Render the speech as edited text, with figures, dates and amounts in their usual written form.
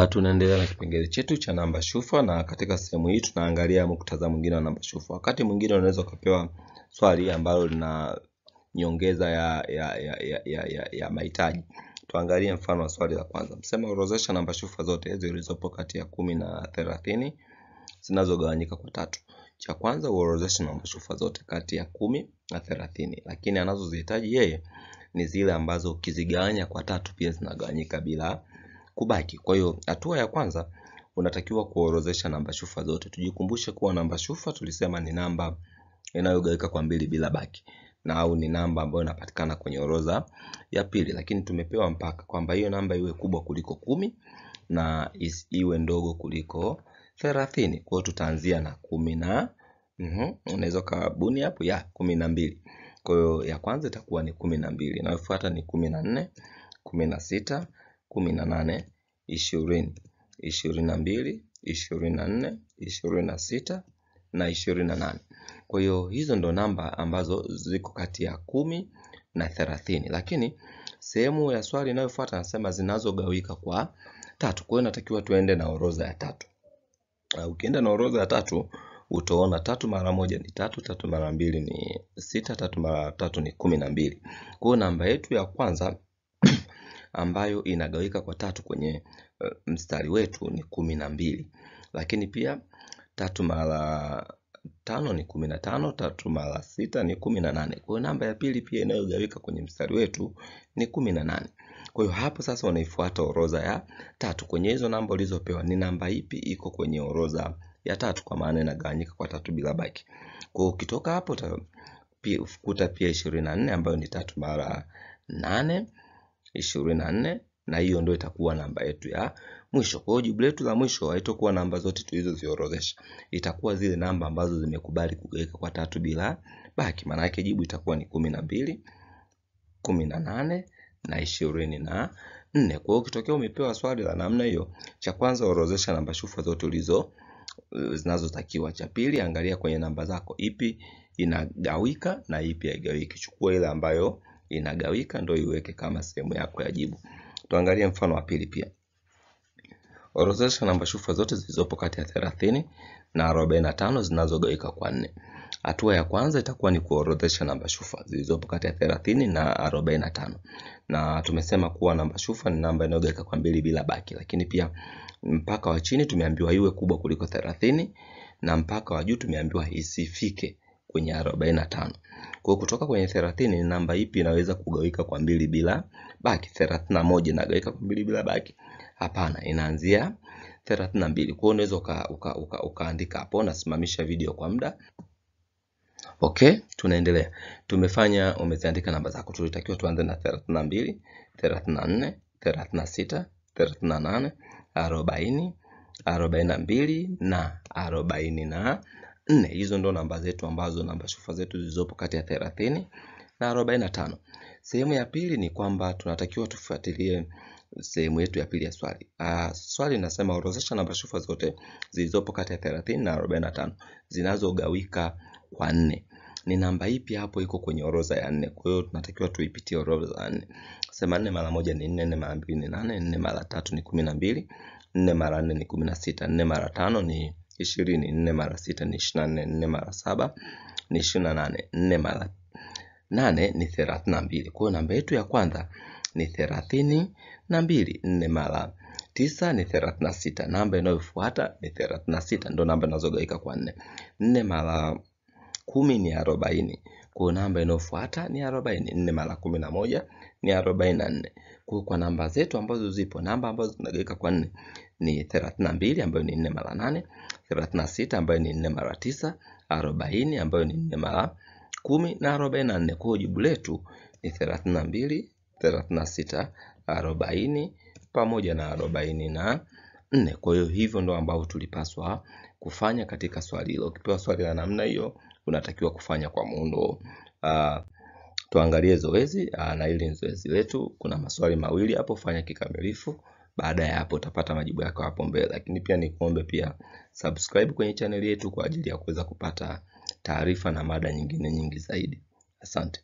Tunaendelea na kipengele chetu cha namba shufa, na katika sehemu hii tunaangalia muktadha mwingine wa namba shufa. Wakati mwingine unaweza kupewa swali ambalo lina nyongeza ya mahitaji. Tuangalie mfano wa swali la kwanza. Msema orodhesha namba shufa zote zilizopo kati ya 10 na 30 zinazogawanyika kwa 3. Cha kwanza uorodheshe namba shufa zote kati ya 10 na 30, lakini anazozihitaji yeye ni zile ambazo ukizigawanya kwa 3 pia zinagawanyika bila kubaki. Kwa hiyo hatua ya kwanza unatakiwa kuorodhesha namba shufa zote. Tujikumbushe kuwa namba shufa tulisema ni namba inayogawika kwa 2 bila baki, na au ni namba ambayo inapatikana kwenye orodha ya pili, lakini tumepewa mpaka kwamba hiyo namba iwe kubwa kuliko 10 na iwe ndogo kuliko 30. Kwa hiyo tutaanzia na 10 na unaweza kabuni hapo ya 12. Kwa hiyo ya kwanza itakuwa ni 12, inayofuata ni 14, 16, 18, 20, 22, 24, 26 na 28. Kwa hiyo hizo ndo namba ambazo ziko kati ya 10 na 30, lakini sehemu ya swali inayofuata nasema zinazogawika kwa 3. Kwa hiyo natakiwa tuende na orodha ya 3. Ukienda na orodha ya 3 utaona 3 mara 1 ni 3, 3 mara 2 ni 6, 3 mara 3 ni 12. Kwa hiyo namba yetu ya kwanza ambayo inagawika kwa 3 kwenye mstari wetu ni 12. Lakini pia 3 mara 5 ni 15, 3 mara 6 ni 18. Kwa hiyo namba ya pili pia inayogawika kwenye mstari wetu ni 18. Kwa hiyo hapo sasa unaifuata orodha ya 3. Kwenye hizo namba ulizopewa ni namba ipi iko kwenye orodha ya 3, kwa maana inagawanyika kwa 3 bila baki. Kwa hiyo ukitoka hapo utakuta pia 24 ambayo ni 3 mara 8, 24, na hiyo ndio itakuwa namba yetu ya mwisho. Kwa hiyo jibu letu la mwisho haitakuwa namba zote tulizoziorodhesha, itakuwa zile namba ambazo zimekubali kugawika kwa 3 bila baki. Maana yake jibu itakuwa ni 12, 18 na 24. Kwa hiyo ukitokea umepewa swali la namna hiyo, cha kwanza orodhesha namba shufa zote zinazotakiwa. Cha pili, angalia kwenye namba zako ipi inagawika na ipi haigawiki. Chukua ile ambayo inagawika ndio iweke kama sehemu yako ya jibu. Tuangalie mfano wa pili pia. Orodhesha namba shufa zote zilizopo kati ya 30 na 45 zinazogawika kwa 4. Hatua ya kwanza itakuwa ni kuorodhesha namba shufa zilizopo kati ya 30 na 45. Na tumesema kuwa namba shufa ni namba inayogawika kwa 2 bila baki, lakini pia mpaka wa chini tumeambiwa iwe kubwa kuliko 30 na mpaka wa juu tumeambiwa isifike kwenye 45. Kwa kutoka kwenye 30 ni namba ipi inaweza kugawika kwa 2 bila baki? 31 inagawika kwa 2 bila baki? Hapana, inaanzia 32. Kwa hiyo unaweza ukaandika hapo. Nasimamisha video kwa muda. Okay, tunaendelea. Umeziandika namba zako. Tulitakiwa tuanze na 32, 34, 36, 38, 40, 42 na 44. Hizo ndo namba zetu ambazo namba shufa zetu zilizopo kati ya 30 na 45. Sehemu ya pili ni kwamba tunatakiwa tufuatilie sehemu yetu ya pili ya swali. Swali linasema orodhesha namba shufa zote zilizopo kati ya 30 na 45 zinazogawika kwa 4. Ni namba ipi hapo iko kwenye orodha ya 4? Kwa hiyo tunatakiwa tuipitie orodha ya 4. Sema 4 mara 1 ni 4, 4 mara 2 ni 8, 4 mara 3 ni 12, 4 mara 4 ni 16, 4 mara 5 ni 20, 4 mara 6 ni 24, 4 mara 7 ni 28, 4 mara 8 ni 32. Kwa hiyo namba yetu ya kwanza ni 32. 4 mara 9 ni 36. Namba inayofuata ni 36, ndio namba inazogawika kwa 4. 4 mara 10 ni 40. Kwa hiyo namba inayofuata ni 40. 4 mara 11 ni 44. Kwa namba zetu ambazo zipo, namba ambazo zinagawika kwa 4 ni 32 ambayo ni 4 mara 8, 36 ambayo ni 4 mara 9, 40 ambayo ni 4 mara 10 na 44. Kwa hiyo jibu letu ni 32, 36, 40 pamoja na 44. Kwa hiyo hivyo ndo ambao tulipaswa kufanya katika swali hilo. Ukipewa swali la namna hiyo unatakiwa kufanya kwa muundo. Tuangalie zoezi, na hili zoezi letu kuna maswali mawili hapo, fanya kikamilifu. Baada ya hapo utapata majibu yako hapo mbele. Lakini pia nikuombe pia subscribe kwenye channel yetu kwa ajili ya kuweza kupata taarifa na mada nyingine nyingi zaidi. Asante.